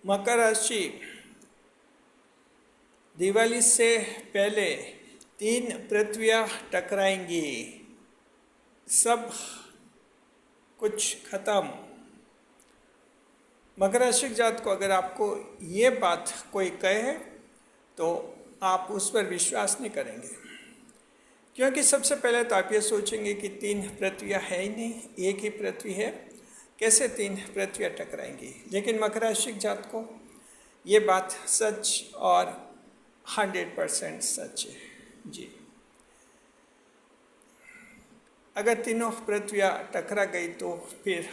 मकर राशि दिवाली से पहले 3 पृथ्वियाँ टकराएंगी, सब कुछ खत्म। मकर राशि जात को अगर आपको ये बात कोई कहे तो आप उस पर विश्वास नहीं करेंगे, क्योंकि सबसे पहले तो आप ये सोचेंगे कि 3 पृथ्वियाँ है ही नहीं, एक ही पृथ्वी है, कैसे 3 पृथ्वियाँ टकराएंगी। लेकिन मकर राशि जात को ये बात सच और 100% सच है जी। अगर तीनों पृथ्वियाँ टकरा गई तो फिर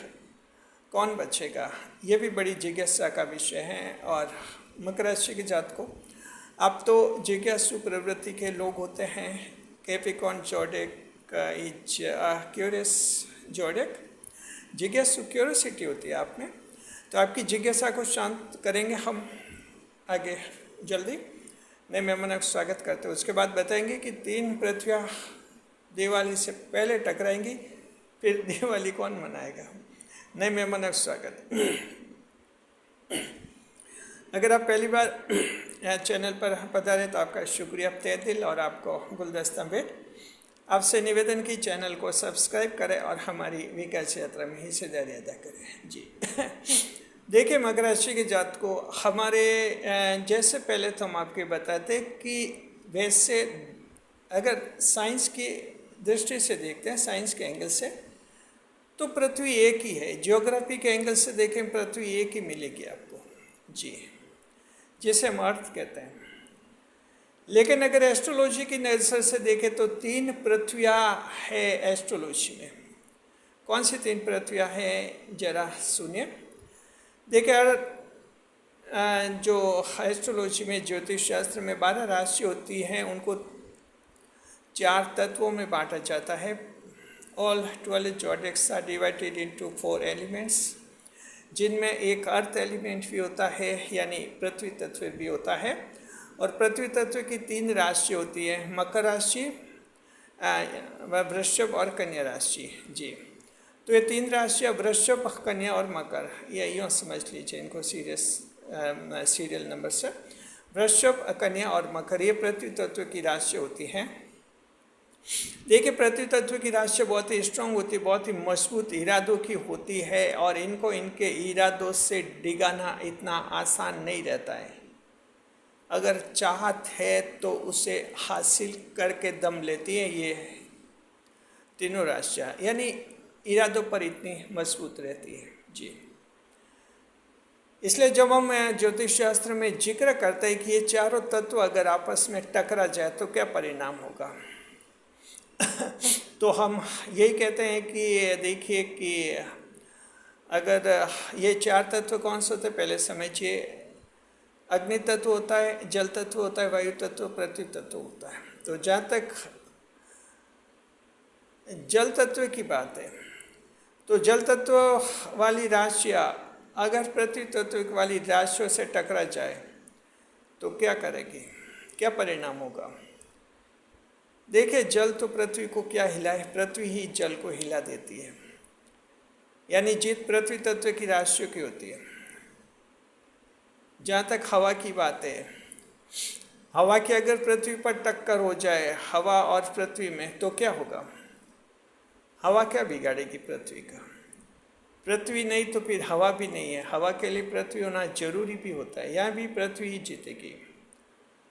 कौन बचेगा, ये भी बड़ी जिज्ञासा का विषय है। और मकर राशि के जात को आप तो जिज्ञासु प्रवृत्ति के लोग होते हैं। कैप्रिकॉर्न जोडिएक इज क्यूरियस जोडिएक, जिज्ञासु क्यूरियोसिटी होती है आप में, तो आपकी जिज्ञासा को शांत करेंगे हम आगे जल्दी। नए मेहमानों का स्वागत करते हैं, उसके बाद बताएंगे कि 3 पृथ्वियाँ दिवाली से पहले टकराएंगी, फिर दिवाली कौन मनाएगा। नए मेहमानों का स्वागत। अगर आप पहली बार चैनल पर पधारे तो आपका शुक्रिया तहे दिल और आपको गुलदस्ता भेंट। आपसे निवेदन की चैनल को सब्सक्राइब करें और हमारी विकास यात्रा में हिस्सेदारी अदा करें जी। देखिए मकर राशि के जात को हमारे जैसे पहले तो हम आपके बताते कि वैसे अगर साइंस की दृष्टि से देखते हैं, साइंस के एंगल से, तो पृथ्वी एक ही है। ज्योग्राफी के एंगल से देखें पृथ्वी एक ही मिलेगी आपको जी, जिसे हम अर्थ कहते हैं। लेकिन अगर एस्ट्रोलॉजी की नज़र से देखें तो 3 पृथ्वियाँ है एस्ट्रोलॉजी में। कौन सी 3 पृथ्वियाँ हैं जरा सुनिए। देखिए जो एस्ट्रोलॉजी में, ज्योतिष शास्त्र में 12 राशि होती हैं, उनको 4 तत्वों में बांटा जाता है। All 12 zodiacs are divided into 4 elements, जिनमें एक अर्थ एलिमेंट भी होता है, यानी पृथ्वी तत्व भी होता है। और पृथ्वी तत्व की 3 राशि होती है, मकर राशि, वृषभ और कन्या राशि जी। तो ये 3 राशियाँ वृषभ, कन्या और मकर, ये यूँ समझ लीजिए इनको सीरियल नंबर से। वृषभ, कन्या और मकर ये पृथ्वी तत्व की राशि होती हैं। देखिए पृथ्वी तत्व की राशि बहुत ही स्ट्रांग होती है, बहुत ही मजबूत इरादों की होती है, और इनको इनके इरादों से डिगाना इतना आसान नहीं रहता है। अगर चाहत है तो उसे हासिल करके दम लेती है ये तीनों राशियाँ, यानी इरादों पर इतनी मजबूत रहती है जी। इसलिए जब हम ज्योतिष शास्त्र में जिक्र करते हैं कि ये चारों तत्व अगर आपस में टकरा जाए तो क्या परिणाम होगा, तो हम यही कहते हैं कि देखिए कि अगर ये 4 तत्व कौन से होते हैं पहले समझिए। अग्नि तत्व होता है, जल तत्व होता है, वायु तत्व, पृथ्वी तत्व होता है। तो जहाँ तक जल तत्व की बात है, तो जल तत्व वाली राशियाँ अगर पृथ्वी तत्व वाली राशियों से टकरा जाए तो क्या करेगी, क्या परिणाम होगा। देखिए जल तो पृथ्वी को क्या हिलाए, पृथ्वी ही जल को हिला देती है, यानी जीत पृथ्वी तत्व की राशियों की होती है। जहाँ तक हवा की बात है, हवा की अगर पृथ्वी पर टक्कर हो जाए, हवा और पृथ्वी में, तो क्या होगा। हवा क्या बिगाड़ेगी पृथ्वी का, पृथ्वी नहीं तो फिर हवा भी नहीं है। हवा के लिए पृथ्वी होना जरूरी भी होता है, यहाँ भी पृथ्वी ही जीतेगी।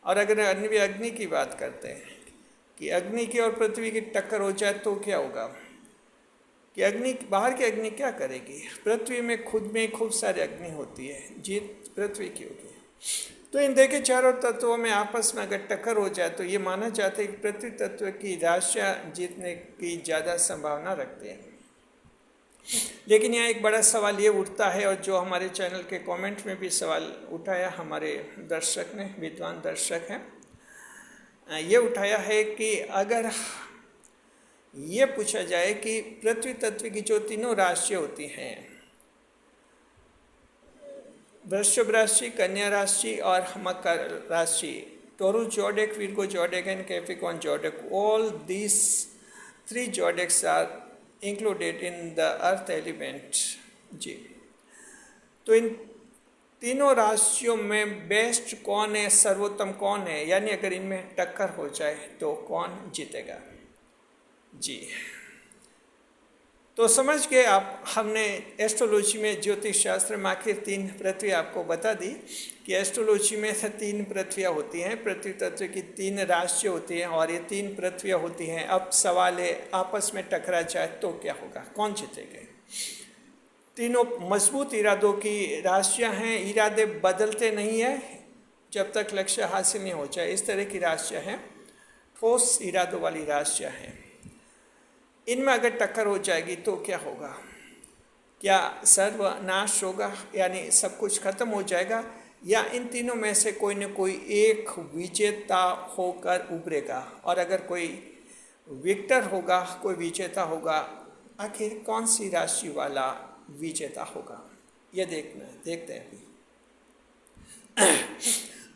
और अगर अग्नि की बात करते हैं कि अग्नि की और पृथ्वी की टक्कर हो जाए तो क्या होगा, कि अग्नि, बाहर की अग्नि क्या करेगी, पृथ्वी में खुद में खूब सारी अग्नि होती है, जीत पृथ्वी की होगी। तो इन देखिए चारों तत्वों में आपस में अगर टक्कर हो जाए तो ये माना जाता है कि पृथ्वी तत्व की राशियाँ जीतने की ज़्यादा संभावना रखते हैं। लेकिन यहाँ एक बड़ा सवाल ये उठता है, और जो हमारे चैनल के कमेंट में भी सवाल उठाया हमारे दर्शक ने, विद्वान दर्शक हैं, ये उठाया है कि अगर ये पूछा जाए कि पृथ्वी तत्व की जो 3 राशियाँ होती हैं, वृषभ राशि, कन्या राशि और मकर राशि, Taurus zodiac, Virgo zodiac and Capricorn zodiac, all these 3 zodiacs are included in the earth element जी। तो इन तीनों राशियों में बेस्ट कौन है, सर्वोत्तम कौन है, यानी अगर इनमें टक्कर हो जाए तो कौन जीतेगा। जी, तो समझ के आप, हमने एस्ट्रोलॉजी में ज्योतिष शास्त्र में आखिर 3 पृथ्वी आपको बता दी कि एस्ट्रोलॉजी में 3 पृथ्वियाँ होती हैं, पृथ्वी तत्व की 3 राशियाँ होती हैं और ये 3 पृथ्वियाँ होती हैं। अब सवाल है आपस में टकरा जाए तो क्या होगा, कौन जीतेगा। तीनों मजबूत इरादों की राशियाँ हैं, इरादे बदलते नहीं हैं जब तक लक्ष्य हासिल नहीं हो जाए, इस तरह की राशियाँ हैं, ठोस इरादों वाली राशियाँ हैं। इनमें अगर टक्कर हो जाएगी तो क्या होगा, क्या सर्वनाश होगा, यानी सब कुछ खत्म हो जाएगा, या इन तीनों में से कोई न कोई एक विजेता होकर उभरेगा। और अगर कोई विक्टर होगा, कोई विजेता होगा, आखिर कौन सी राशि वाला विजेता होगा, ये देखते हैं अभी।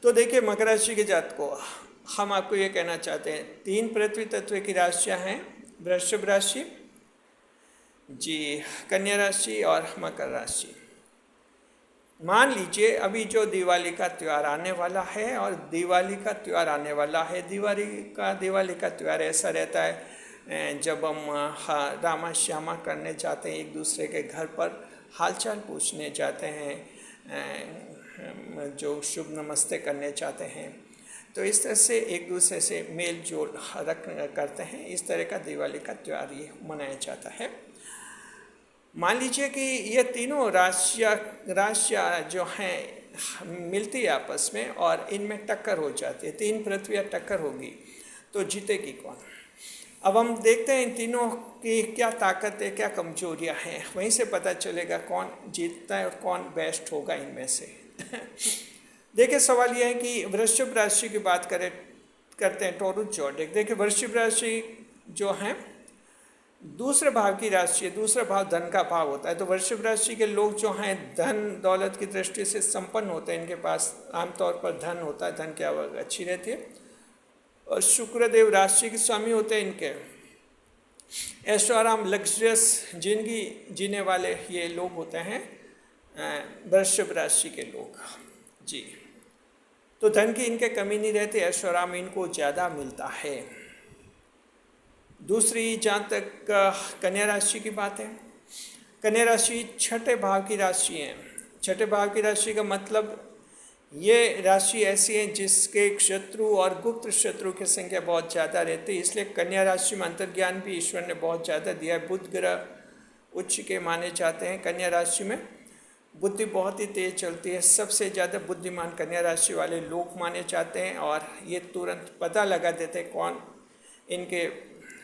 तो देखिए, मकर राशि के जात को हम आपको ये कहना चाहते हैं, 3 पृथ्वी तत्व की राशियाँ हैं, वृषभ राशि, जी, कन्या राशि और मकर राशि। मान लीजिए अभी जो दिवाली का त्यौहार आने वाला है, और दिवाली का त्यौहार आने वाला है, दिवाली का त्यौहार ऐसा रहता है जब हम रामा श्यामा करने जाते हैं, एक दूसरे के घर पर हालचाल पूछने जाते हैं, जो शुभ नमस्ते करने चाहते हैं, तो इस तरह से एक दूसरे से मेल जोल करते हैं। इस तरह का दिवाली का त्यौहार ये मनाया जाता है। मान लीजिए कि ये तीनों राशियाँ जो हैं मिलती है आपस में और इनमें टक्कर हो जाती है, 3 पृथ्वियाँ टक्कर होगी, तो जीतेगी कौन। अब हम देखते हैं इन तीनों की क्या ताकत है, क्या कमजोरियाँ हैं, वहीं से पता चलेगा कौन जीतता है और कौन बेस्ट होगा इनमें से। देखिए, सवाल यह है कि वृषभ राशि की बात करते हैं, टॉरस जोडिक। देखिए, वृषभ राशि जो है दूसरे भाव की राशि है, दूसरा भाव धन का भाव होता है। तो वृषभ राशि के लोग जो हैं धन दौलत की दृष्टि से संपन्न होते हैं, इनके पास आमतौर पर धन होता है, धन की आवक अच्छी रहती है। और शुक्रदेव राशि के स्वामी होते हैं इनके, ऐशो आराम लग्जरियस जिंदगी जीने वाले ये लोग होते हैं वृषभ राशि के लोग। जी, तो धन की इनके कमी नहीं रहती, ऐशो आराम इनको ज़्यादा मिलता है। दूसरी, जहाँ तक कन्या राशि की बात है, कन्या राशि छठे भाव की राशि है। छठे भाव की राशि का मतलब ये राशि ऐसी है जिसके शत्रु और गुप्त शत्रु की संख्या बहुत ज़्यादा रहती है, इसलिए कन्या राशि में अंतर्ज्ञान भी ईश्वर ने बहुत ज़्यादा दिया है। बुध ग्रह उच्च के माने जाते हैं कन्या राशि में, बुद्धि बहुत ही तेज चलती है, सबसे ज़्यादा बुद्धिमान कन्या राशि वाले लोग माने जाते हैं, और ये तुरंत पता लगा देते हैं कौन इनके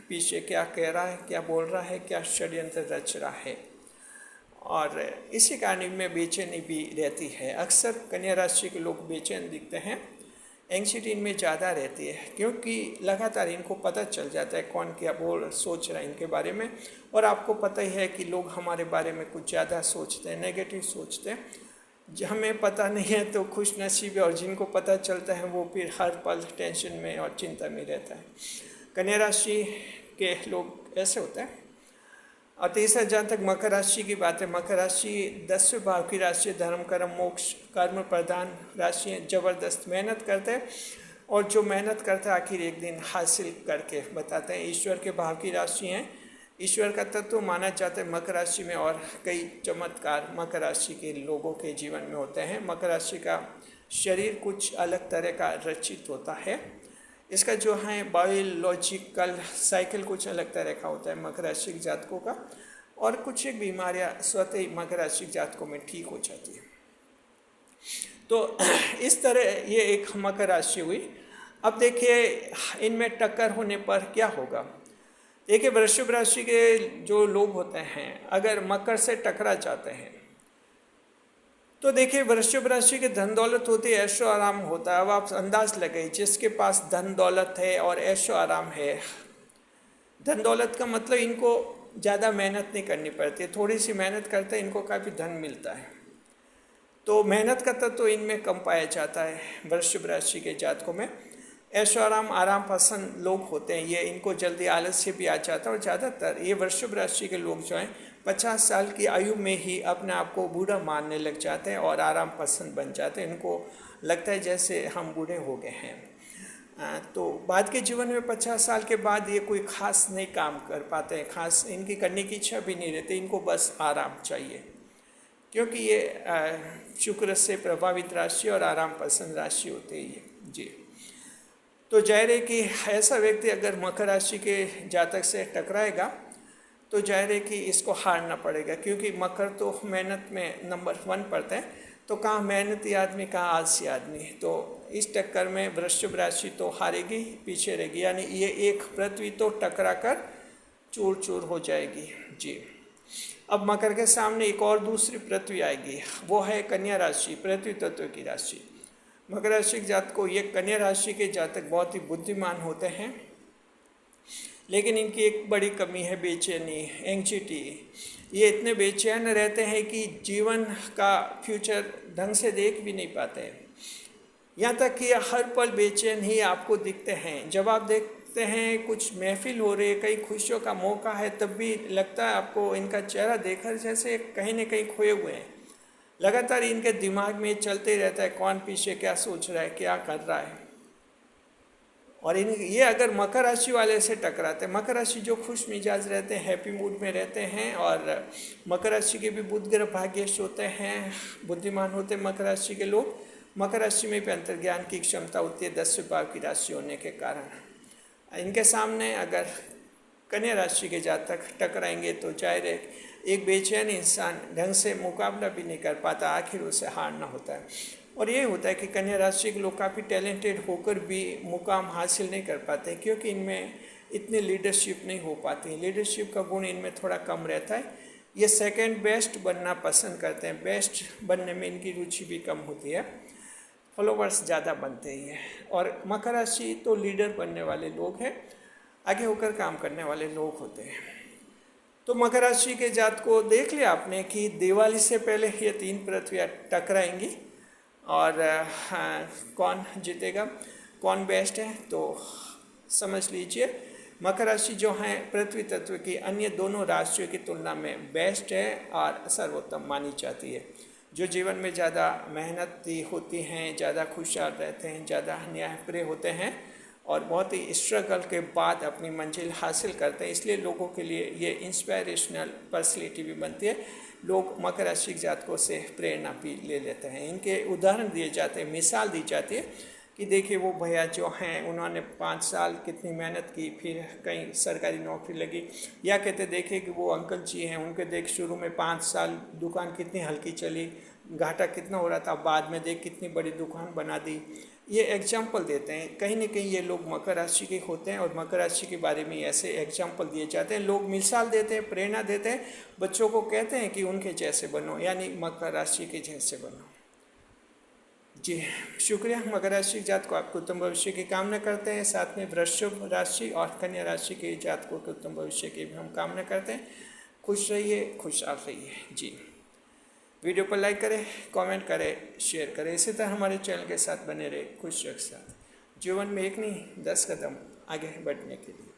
पीछे क्या कह रहा है, क्या बोल रहा है, क्या षड्यंत्र रच रहा है, और इसी कारण इनमें बेचैनी भी रहती है। अक्सर कन्या राशि के लोग बेचैन दिखते हैं, एंग्जाइटी इनमें ज़्यादा रहती है, क्योंकि लगातार इनको पता चल जाता है कौन क्या सोच रहा है इनके बारे में। और आपको पता ही है कि लोग हमारे बारे में कुछ ज़्यादा सोचते हैं, नेगेटिव सोचते हैं। हमें पता नहीं है तो खुश नसीब है, और जिनको पता चलता है वो फिर हर पल टेंशन में और चिंता में रहता है। कन्या राशि के लोग ऐसे होते हैं। और तीसरा, जहाँ तक मकर राशि की बात है, मकर राशि 10वें भाव की राशि, धर्म कर्म मोक्ष कर्म प्रधान राशि है। ज़बरदस्त मेहनत करते हैं, और जो मेहनत करते हैं आखिर एक दिन हासिल करके बताते हैं। ईश्वर के भाव की राशि हैं, ईश्वर का तत्व माना जाता है मकर राशि में, और कई चमत्कार मकर राशि के लोगों के जीवन में होते हैं। मकर राशि का शरीर कुछ अलग तरह का रचित होता है, इसका जो है बायोलॉजिकल साइकिल कुछ अलग तरह का होता है मकर राशि के जातकों का, और कुछ एक बीमारियां स्वतः ही मकर राशि के जातकों में ठीक हो जाती है। तो इस तरह ये एक मकर राशि हुई। अब देखिए इनमें टक्कर होने पर क्या होगा। देखिए, वृषभ राशि के जो लोग होते हैं अगर मकर से टकरा जाते हैं तो देखिए, वृषभ राशि के धन दौलत होती है, ऐशो आराम होता है। अब आप अंदाज लगाइए, जिसके पास धन दौलत है और ऐशो आराम है, धन दौलत का मतलब इनको ज़्यादा मेहनत नहीं करनी पड़ती है, थोड़ी सी मेहनत करते हैं इनको काफ़ी धन मिलता है। तो मेहनत का तत्व तो इनमें कम पाया जाता है वृषभ राशि के जातकों में। ऐशो आराम पसंद लोग होते हैं ये, इनको जल्दी आलस्य भी आ जाता है, और ज़्यादातर ये वृषभ राशि के लोग जो हैं 50 साल की आयु में ही अपने आप को बूढ़ा मानने लग जाते हैं और आराम पसंद बन जाते हैं। इनको लगता है जैसे हम बूढ़े हो गए हैं। तो बाद के जीवन में 50 साल के बाद ये कोई खास नहीं काम कर पाते हैं, खास इनकी करने की इच्छा भी नहीं रहती, इनको बस आराम चाहिए, क्योंकि ये शुक्र से प्रभावित राशि और आराम पसंद राशि होती है ये जी। तो जाहिर है कि ऐसा व्यक्ति अगर मकर राशि के जातक से टकराएगा तो जाहिर है कि इसको हारना पड़ेगा, क्योंकि मकर तो मेहनत में नंबर 1 पड़ता है। तो कहाँ मेहनती आदमी, कहाँ आलसी आदमी। तो इस टक्कर में वृश्चिक राशि तो हारेगी, पीछे रहेगी, यानी ये एक पृथ्वी तो टकरा कर चूर चूर हो जाएगी जी। अब मकर के सामने एक और दूसरी पृथ्वी आएगी, वो है कन्या राशि, पृथ्वी तत्व की राशि। मकर राशि के जातक को, ये कन्या राशि के जातक बहुत ही बुद्धिमान होते हैं, लेकिन इनकी एक बड़ी कमी है बेचैनी, एंग्जाइटी। ये इतने बेचैन रहते हैं कि जीवन का फ्यूचर ढंग से देख भी नहीं पाते हैं। यहाँ तक कि हर पल बेचैन ही आपको दिखते हैं। जब आप देखते हैं कुछ महफिल हो रही है, कहीं खुशियों का मौका है, तब भी लगता है आपको इनका चेहरा देखकर जैसे कहीं न कहीं खोए हुए हैं। लगातार इनके दिमाग में चलते रहता है कौन पीछे क्या सोच रहा है, क्या कर रहा है। और ये अगर मकर राशि वाले से टकराते हैं, मकर राशि जो खुश मिजाज रहते हैं, हैप्पी मूड में रहते हैं, और मकर राशि के भी बुध ग्रह भाग्यश होते हैं, बुद्धिमान होते हैं मकर राशि के लोग। मकर राशि में भी अंतर्ज्ञान की क्षमता होती है 10 भाव की राशि होने के कारण। इनके सामने अगर कन्या राशि के जातक टकराएंगे तो जाहिर है एक बेचैन इंसान ढंग से मुकाबला भी नहीं कर पाता, आखिर उसे हारना होता है। और ये होता है कि कन्या राशि के लोग काफ़ी टैलेंटेड होकर भी मुकाम हासिल नहीं कर पाते, क्योंकि इनमें इतनी लीडरशिप नहीं हो पाती। लीडरशिप का गुण इनमें थोड़ा कम रहता है। ये सेकंड बेस्ट बनना पसंद करते हैं, बेस्ट बनने में इनकी रुचि भी कम होती है, फॉलोवर्स ज़्यादा बनते ही हैं। और मकर राशि तो लीडर बनने वाले लोग हैं, आगे होकर काम करने वाले लोग होते हैं। तो मकर राशि के जात को देख लिया आपने कि दिवाली से पहले ये 3 पृथ्वियाँ टकराएंगी, और कौन जीतेगा, कौन बेस्ट है, तो समझ लीजिए मकर राशि जो है पृथ्वी तत्व की अन्य दोनों राशियों की तुलना में बेस्ट है और सर्वोत्तम मानी जाती है। जो जीवन में ज़्यादा मेहनती होती हैं, ज़्यादा खुशहाल रहते हैं, ज़्यादा न्यायप्रिय होते हैं और बहुत ही स्ट्रगल के बाद अपनी मंजिल हासिल करते हैं, इसलिए लोगों के लिए ये इंस्पायरेशनल पर्सनैलिटी भी बनती है। लोग मकर राशि के जातकों से प्रेरणा भी ले लेते हैं। इनके उदाहरण दिए जाते हैं, मिसाल दी जाती है कि देखिए वो भैया जो हैं उन्होंने 5 साल कितनी मेहनत की, फिर कहीं सरकारी नौकरी लगी। या कहते देखिए कि वो अंकल जी हैं, उनके देख शुरू में 5 साल दुकान कितनी हल्की चली, घाटा कितना हो रहा था, बाद में देख कितनी बड़ी दुकान बना दी। ये एग्जाम्पल देते हैं, कहीं ना कहीं ये लोग मकर राशि के होते हैं और मकर राशि के बारे में ऐसे एग्जाम्पल दिए जाते हैं। लोग मिसाल देते हैं, प्रेरणा देते हैं, बच्चों को कहते हैं कि उनके जैसे बनो, यानी मकर राशि के जैसे बनो जी। शुक्रिया। मकर राशि के जात को आपको उत्तम भविष्य की कामना करते हैं, साथ में वृश्चिक राशि और कन्या राशि के जातकों के उत्तम भविष्य की भी हम कामना करते हैं। खुश रहिए, खुशहाल रहिए जी। वीडियो पर लाइक करें, कमेंट करें, शेयर करें। इसी तरह हमारे चैनल के साथ बने रहे, खुश के साथ। जीवन में एक नहीं 10 कदम आगे बढ़ने के लिए।